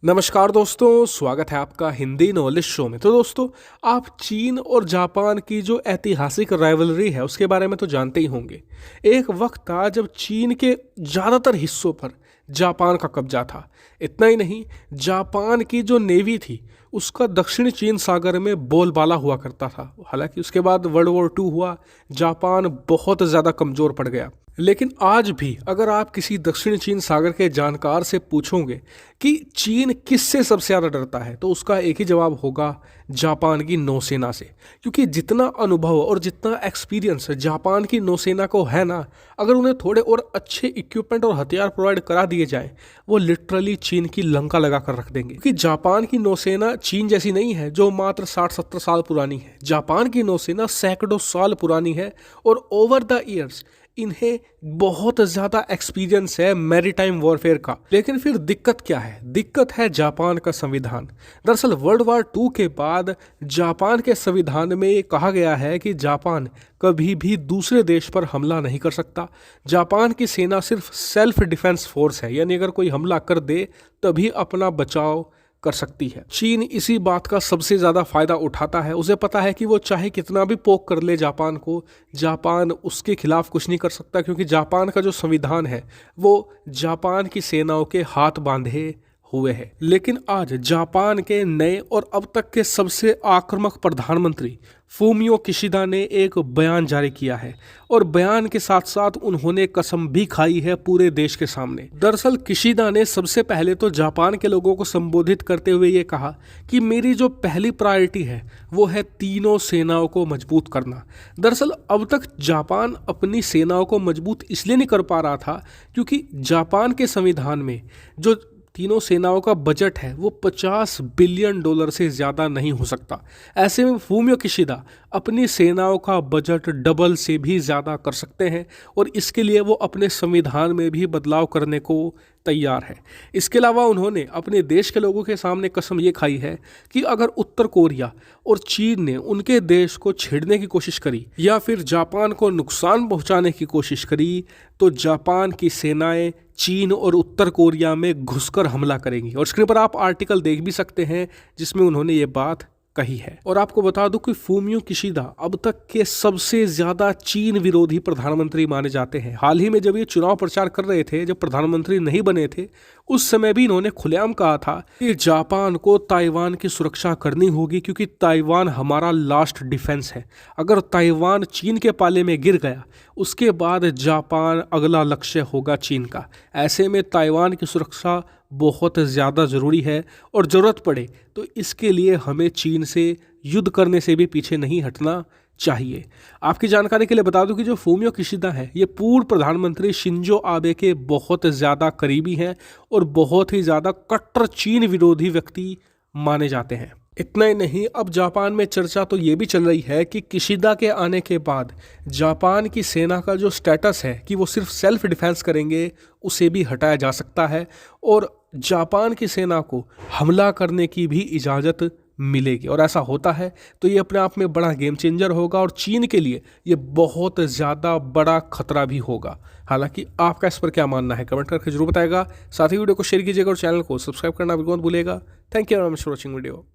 नमस्कार दोस्तों, स्वागत है आपका हिंदी नॉलेज शो में। तो दोस्तों, आप चीन और जापान की जो ऐतिहासिक राइवलरी है उसके बारे में तो जानते ही होंगे। एक वक्त था जब चीन के ज़्यादातर हिस्सों पर जापान का कब्जा था। इतना ही नहीं, जापान की जो नेवी थी उसका दक्षिणी चीन सागर में बोलबाला हुआ करता था। हालांकि उसके बाद वर्ल्ड वॉर 2 हुआ, जापान बहुत ज़्यादा कमज़ोर पड़ गया। लेकिन आज भी अगर आप किसी दक्षिण चीन सागर के जानकार से पूछोगे कि चीन किससे सबसे ज़्यादा डरता है, तो उसका एक ही जवाब होगा, जापान की नौसेना से। क्योंकि जितना अनुभव और जितना एक्सपीरियंस जापान की नौसेना को है ना, अगर उन्हें थोड़े और अच्छे इक्विपमेंट और हथियार प्रोवाइड करा दिए जाएं, वो लिटरली चीन की लंका लगा कर रख देंगे। क्योंकि जापान की नौसेना चीन जैसी नहीं है जो मात्र 60-70 साल पुरानी है। जापान की नौसेना सैकड़ों साल पुरानी है और ओवर द ईयर्स इन्हें बहुत ज़्यादा एक्सपीरियंस है मैरीटाइम वॉरफेयर का। लेकिन फिर दिक्कत क्या है? दिक्कत है जापान का संविधान। दरअसल वर्ल्ड वॉर 2 के बाद जापान के संविधान में ये कहा गया है कि जापान कभी भी दूसरे देश पर हमला नहीं कर सकता। जापान की सेना सिर्फ सेल्फ डिफेंस फोर्स है, यानी अगर कोई हमला कर दे तभी अपना बचाव कर सकती है। चीन इसी बात का सबसे ज़्यादा फायदा उठाता है। उसे पता है कि वो चाहे कितना भी पोक कर ले जापान को, जापान उसके खिलाफ कुछ नहीं कर सकता, क्योंकि जापान का जो संविधान है वो जापान की सेनाओं के हाथ बांधे हुए है। लेकिन आज जापान के नए और अब तक के सबसे आक्रामक प्रधानमंत्री फूमियो किशिदा ने एक बयान जारी किया है, और बयान के साथ साथ उन्होंने कसम भी खाई है पूरे देश के सामने। दरअसल किशिदा ने सबसे पहले तो जापान के लोगों को संबोधित करते हुए ये कहा कि मेरी जो पहली प्रायोरिटी है वो है तीनों सेनाओं को मजबूत करना। दरअसल अब तक जापान अपनी सेनाओं को मजबूत इसलिए नहीं कर पा रहा था क्योंकि जापान के संविधान में जो तीनों सेनाओं का बजट है वो $50 बिलियन से ज़्यादा नहीं हो सकता। ऐसे में फूमियो किशिदा अपनी सेनाओं का बजट डबल से भी ज़्यादा कर सकते हैं, और इसके लिए वो अपने संविधान में भी बदलाव करने को तैयार है। इसके अलावा उन्होंने अपने देश के लोगों के सामने कसम ये खाई है कि अगर उत्तर कोरिया और चीन ने उनके देश को छेड़ने की कोशिश करी या फिर जापान को नुकसान पहुंचाने की कोशिश करी, तो जापान की सेनाएं चीन और उत्तर कोरिया में घुसकर हमला करेंगी। और स्क्रीन पर आप आर्टिकल देख भी सकते हैं जिसमें उन्होंने ये बात कही है। और आपको बता दूं कि फूमियो किशिदा अब तक के सबसे ज्यादा चीन विरोधी प्रधानमंत्री माने जाते हैं। हाल ही में जब ये चुनाव प्रचार कर रहे थे, जब प्रधानमंत्री नहीं बने थे, उस समय भी इन्होंने खुलेआम कहा था कि जापान को ताइवान की सुरक्षा करनी होगी, क्योंकि ताइवान हमारा लास्ट डिफेंस है। अगर ताइवान चीन के पाले में गिर गया, उसके बाद जापान अगला लक्ष्य होगा चीन का। ऐसे में ताइवान की सुरक्षा बहुत ज़्यादा ज़रूरी है, और ज़रूरत पड़े तो इसके लिए हमें चीन से युद्ध करने से भी पीछे नहीं हटना चाहिए। आपकी जानकारी के लिए बता दूं कि जो फूमियो किशिदा है ये पूर्व प्रधानमंत्री शिंजो आबे के बहुत ज़्यादा करीबी हैं और बहुत ही ज़्यादा कट्टर चीन विरोधी व्यक्ति माने जाते हैं। इतना ही नहीं, अब जापान में चर्चा तो ये भी चल रही है कि किशिदा के आने के बाद जापान की सेना का जो स्टेटस है कि वो सिर्फ सेल्फ डिफेंस करेंगे, उसे भी हटाया जा सकता है, और जापान की सेना को हमला करने की भी इजाज़त मिलेगी। और ऐसा होता है तो ये अपने आप में बड़ा गेम चेंजर होगा, और चीन के लिए ये बहुत ज़्यादा बड़ा खतरा भी होगा। हालांकि आपका इस पर क्या मानना है कमेंट करके जरूर बताएगा। साथ ही वीडियो को शेयर कीजिएगा और चैनल को सब्सक्राइब करना बिल्कुल मत भूलिएगा। Thank you very much for watching video.